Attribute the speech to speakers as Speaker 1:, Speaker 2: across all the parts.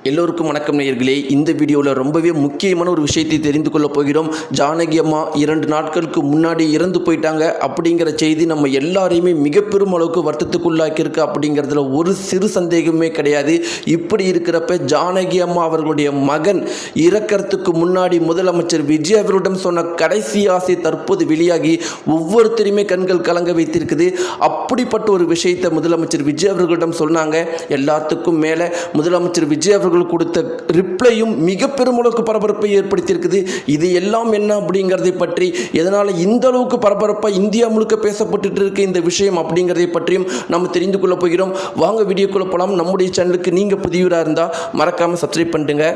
Speaker 1: எல்லோருக்கும் வணக்கம் நேயர்களே. இந்த வீடியோவில் ரொம்பவே முக்கியமான ஒரு விஷயத்தை தெரிந்து கொள்ள போகிறோம். ஜானகி அம்மா 2 நாட்களுக்கு முன்னாடி இறந்து போயிட்டாங்க அப்படிங்கிற செய்தி நம்ம எல்லாரையுமே மிக பெரும் அளவுக்கு வருத்தத்துக்குள்ளாக்கியிருக்கு அப்படிங்கிறதுல ஒரு சிறு சந்தேகமே கிடையாது. இப்படி இருக்கிறப்ப ஜானகி அம்மா அவர்களுடைய மகன் இறக்கிறதுக்கு முன்னாடி முதலமைச்சர் விஜய் அவர்களிடம் சொன்ன கடைசி ஆசை தற்போது வெளியாகி ஒவ்வொருத்தரையுமே கண்கள் கலங்க வைத்திருக்குது. அப்படிப்பட்ட ஒரு விஷயத்தை முதலமைச்சர் விஜய் அவர்களிடம் சொன்னாங்க. எல்லாத்துக்கும் மேலே முதலமைச்சர் விஜய் அவர்கள் கொடுத்த ரிப்ளையும் மிக பெருமளவுக்கு பரபரப்பை ஏற்படுத்தியிருக்குது. இது எல்லாம் என்ன அப்படிங்கிறதை பற்றி, எதனால் இந்த அளவுக்கு பரபரப்பாக இந்தியா முழுக்க பேசப்பட்டு இருக்க இந்த விஷயம் அப்படிங்கிறதை பற்றியும் நம்ம தெரிந்து கொள்ள போகிறோம். வாங்க வீடியோக்குள்ள போகலாம். நம்முடைய சேனலுக்கு நீங்கள் புதியவராக இருந்தால் மறக்காமல் சப்ஸ்கிரைப் பண்ணிடுங்க.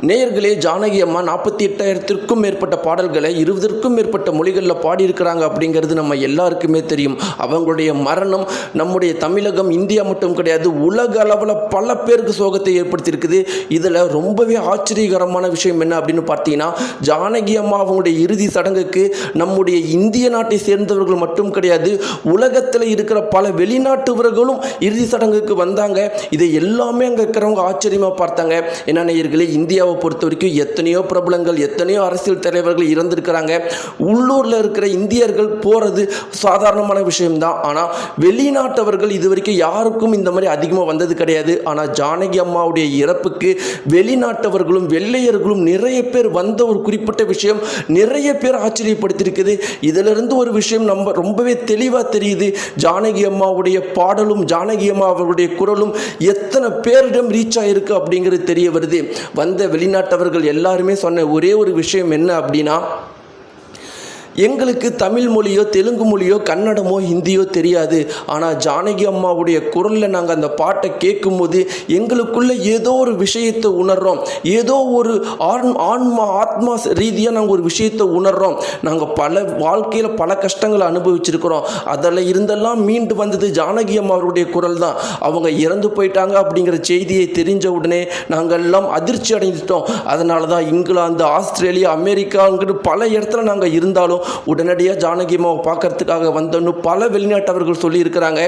Speaker 1: நேயர்களே, ஜானகி அம்மா 48,000த்திற்கும் மேற்பட்ட பாடல்களை 20ற்கும் மேற்பட்ட மொழிகளில் பாடியிருக்கிறாங்க அப்படிங்கிறது நம்ம எல்லாருக்குமே தெரியும். அவங்களுடைய மரணம் நம்முடைய தமிழகம், இந்தியா மட்டும் கிடையாது, உலக அளவில் பல பேருக்கு சோகத்தை ஏற்படுத்தியிருக்குது. இதில் ரொம்பவே ஆச்சரியகரமான விஷயம் என்ன அப்படின்னு பார்த்தீங்கன்னா, ஜானகி அம்மா அவங்களுடைய இறுதி சடங்குக்கு நம்முடைய இந்திய நாட்டை சேர்ந்தவர்கள் மட்டும் கிடையாது, உலகத்தில் இருக்கிற பல வெளிநாட்டவர்களும் இறுதி சடங்குக்கு வந்தாங்க. இதை எல்லாமே அங்கே இருக்கிறவங்க ஆச்சரியமாக பார்த்தாங்க. என்ன நேயர்களே, இந்தியா பொறுத்த வரைக்கும் எத்தனையோ பிரபலங்கள், எத்தனையோ அரசியல் தலைவர்கள் இறந்திருக்கிறாங்க. உள்ளூரில் இருக்கிற இந்தியர்கள் போகிறது சாதாரணமான விஷயம்தான். ஆனால் வெளிநாட்டவர்கள் இது வரைக்கும் யாருக்கும் இந்த மாதிரி அதிகமாக வந்தது கிடையாது. ஆனால் ஜானகி அம்மாவுடைய இறப்புக்கு வெளிநாட்டவர்களும் வெள்ளையர்களும் நிறைய பேர் வந்த ஒரு குறிப்பிட்ட விஷயம் நிறைய பேர் ஆச்சரியப்படுத்தியிருக்குது. இதிலிருந்து ஒரு விஷயம் நம்ம ரொம்பவே தெளிவாக தெரியுது. ஜானகி அம்மாவுடைய பாடலும் ஜானகி அம்மா அவர்களுடைய குரலும் எத்தனை பேரிடம் ரீச் ஆகிருக்கு அப்படிங்கிறது தெரிய வருது. வந்த வெளிநாட்டவர்கள் எல்லாருமே சொன்ன ஒரே ஒரு விஷயம் என்ன அப்படின்னா, எங்களுக்கு தமிழ் மொழியோ தெலுங்கு மொழியோ கன்னடமோ ஹிந்தியோ தெரியாது. ஆனால் ஜானகி அம்மாவுடைய குரலில் நாங்கள் அந்த பாட்டை கேட்கும்போது எங்களுக்குள்ளே ஏதோ ஒரு விஷயத்தை உணர்கிறோம். ஏதோ ஒரு ஆத்மா ரீதியாக நாங்கள் ஒரு விஷயத்தை உணர்கிறோம். நாங்கள் பல வாழ்க்கையில் பல கஷ்டங்களை அனுபவிச்சிருக்கிறோம். அதில் இருந்தெல்லாம் மீண்டு வந்தது ஜானகி அம்மா அவருடைய குரல் தான். அவங்க இறந்து போயிட்டாங்க அப்படிங்கிற செய்தியை தெரிஞ்ச உடனே நாங்கள் எல்லாம் அதிர்ச்சி அடைந்துட்டோம். அதனால தான் இங்கிலாந்து, ஆஸ்திரேலியா, அமெரிக்காங்கிற பல இடத்துல நாங்கள் இருந்தாலும் உடனடியாக ஜானகி அம்மாவை பார்க்கறதுக்காக வந்தோன்னு பல வெளிநாட்டவர்கள் சொல்லியிருக்கிறாங்க.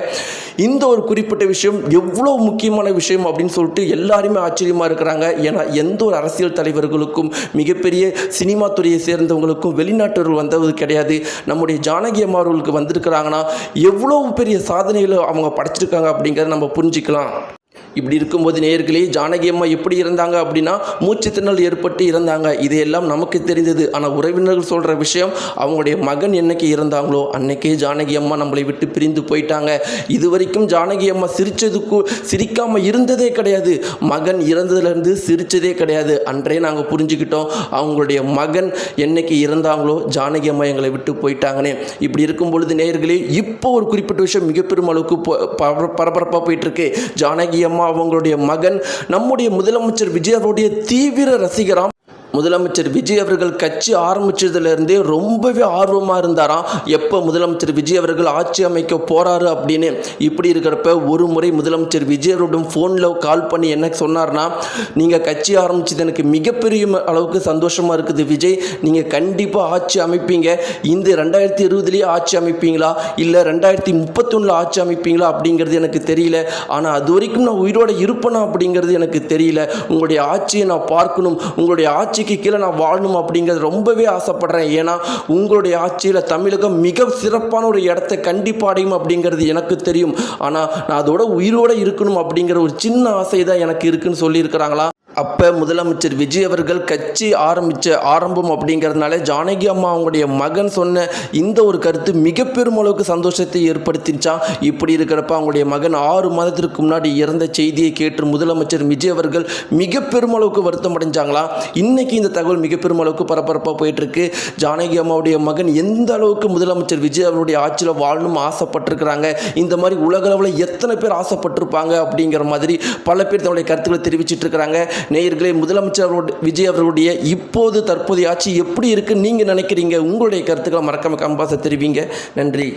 Speaker 1: இந்த ஒரு குறிப்பிட்ட விஷயம் எவ்வளோ முக்கியமான விஷயம் அப்படின்னு சொல்லிட்டு எல்லாருமே ஆச்சரியமாக இருக்கிறாங்க. ஏன்னா எந்த ஒரு அரசியல் தலைவர்களுக்கும் மிகப்பெரிய சினிமா துறையை சேர்ந்தவங்களுக்கும் வெளிநாட்டவர்கள் வந்தது கிடையாது. நம்முடைய ஜானகி அம்மா அவர்களுக்கு வந்திருக்கிறாங்கன்னா எவ்வளோ பெரிய சாதனைகளை அவங்க படைச்சிருக்காங்க அப்படிங்கிறத நம்ம புரிஞ்சிக்கலாம். இப்படி இருக்கும்போது நேயர்களே, ஜானகி அம்மா எப்படி இருந்தாங்க அப்படின்னா மூச்சு திணறல் ஏற்பட்டு இறந்தாங்க. இதையெல்லாம் நமக்கு தெரிந்தது. ஆனால் உறவினர்கள் சொல்கிற விஷயம், அவங்களுடைய மகன் என்னைக்கு இறந்தாங்களோ அன்னைக்கே ஜானகி அம்மா நம்மளை விட்டு பிரிந்து போயிட்டாங்க. இது வரைக்கும் ஜானகி அம்மா சிரிக்காமல் இருந்ததே கிடையாது. மகன் இறந்ததுலேருந்து சிரித்ததே கிடையாது. அன்றே நாங்கள் புரிஞ்சுக்கிட்டோம், அவங்களுடைய மகன் என்னைக்கு இறந்தாங்களோ ஜானகி அம்மா எங்களை விட்டு போயிட்டாங்கன்னு. இப்படி இருக்கும் பொழுது நேயர்களே, இப்போ ஒரு குறிப்பிட்ட விஷயம் மிகப்பெரும் அளவுக்கு பரபரப்பாக போயிட்டுருக்கு. ஜானகி அம்மா அவங்களுடைய மகன் நம்முடைய முதலமைச்சர் விஜய் அவருடைய தீவிர ரசிகராம். முதலமைச்சர் விஜய் அவர்கள் கட்சி ஆரம்பித்ததுலேருந்தே ரொம்பவே ஆர்வமாக இருந்தாராம், எப்போ முதலமைச்சர் விஜய் அவர்கள் ஆட்சி அமைக்க போகிறாரு அப்படின்னு. இப்படி இருக்கிறப்ப ஒரு முறை முதலமைச்சர் விஜய் அவருடன் ஃபோனில் கால் பண்ணி என்ன சொன்னார்னா, நீங்கள் கட்சி ஆரம்பித்தது எனக்கு மிகப்பெரிய அளவுக்கு சந்தோஷமாக இருக்குது விஜய், நீங்கள் கண்டிப்பாக ஆட்சி அமைப்பீங்க. இந்த 2020 ஆட்சி அமைப்பீங்களா இல்லை 2031 ஆட்சி அமைப்பீங்களா அப்படிங்கிறது எனக்கு தெரியல. ஆனால் அது வரைக்கும் நான் உயிரோடு இருப்பேனா அப்படிங்கிறது எனக்கு தெரியல. உங்களுடைய ஆட்சியை நான் பார்க்கணும், உங்களுடைய ஆட்சிக்கு கீழே நான் வாழணும் அப்படிங்கிறது ரொம்பவே ஆசைப்படுறேன். ஏன்னா உங்களுடைய ஆட்சியில் தமிழகம் மிக சிறப்பான ஒரு இடத்தை கண்டிப்பாக அடையும் அப்படிங்கிறது எனக்கு தெரியும். ஆனால் நான் அதோட உயிரோடு இருக்கணும் அப்படிங்கிற ஒரு சின்ன ஆசை தான் எனக்கு இருக்குன்னு சொல்லியிருக்கிறாங்களா. அப்போ முதலமைச்சர் விஜய் அவர்கள் கட்சி ஆரம்பம் அப்படிங்கிறதுனால ஜானகி அம்மா அவங்களுடைய மகன் சொன்ன இந்த ஒரு கருத்து மிக பெரும் அளவுக்கு சந்தோஷத்தை ஏற்படுத்திச்சான். இப்படி இருக்கிறப்ப அவங்களுடைய மகன் 6 மாதத்திற்கு முன்னாடி இறந்த செய்தியை கேட்டு முதலமைச்சர் விஜய் அவர்கள் மிக பெரும் அளவுக்கு வருத்தம் அடைஞ்சாங்களாம். இன்னைக்கு இந்த தகவல் மிக பெரும் அளவுக்கு பரபரப்பாக போயிட்டுருக்கு. ஜானகி அம்மாவுடைய மகன் எந்த அளவுக்கு முதலமைச்சர் விஜய் அவருடைய ஆட்சியில் வாழணும் ஆசைப்பட்டிருக்கிறாங்க, இந்த மாதிரி உலக அளவில் எத்தனை பேர் ஆசைப்பட்டிருப்பாங்க அப்படிங்கிற மாதிரி பல பேர் தன்னுடைய கருத்துக்களை தெரிவிச்சிட்டு இருக்கிறாங்க. நேயர்களே, முதலமைச்சர் விஜய் அவர்களுடைய தற்போதைய ஆட்சி எப்படி இருக்குன்னு நீங்கள் நினைக்கிறீங்க? உங்களுடைய கருத்துக்களை மறக்காம கம்பாச தெரிவிங்க. நன்றி.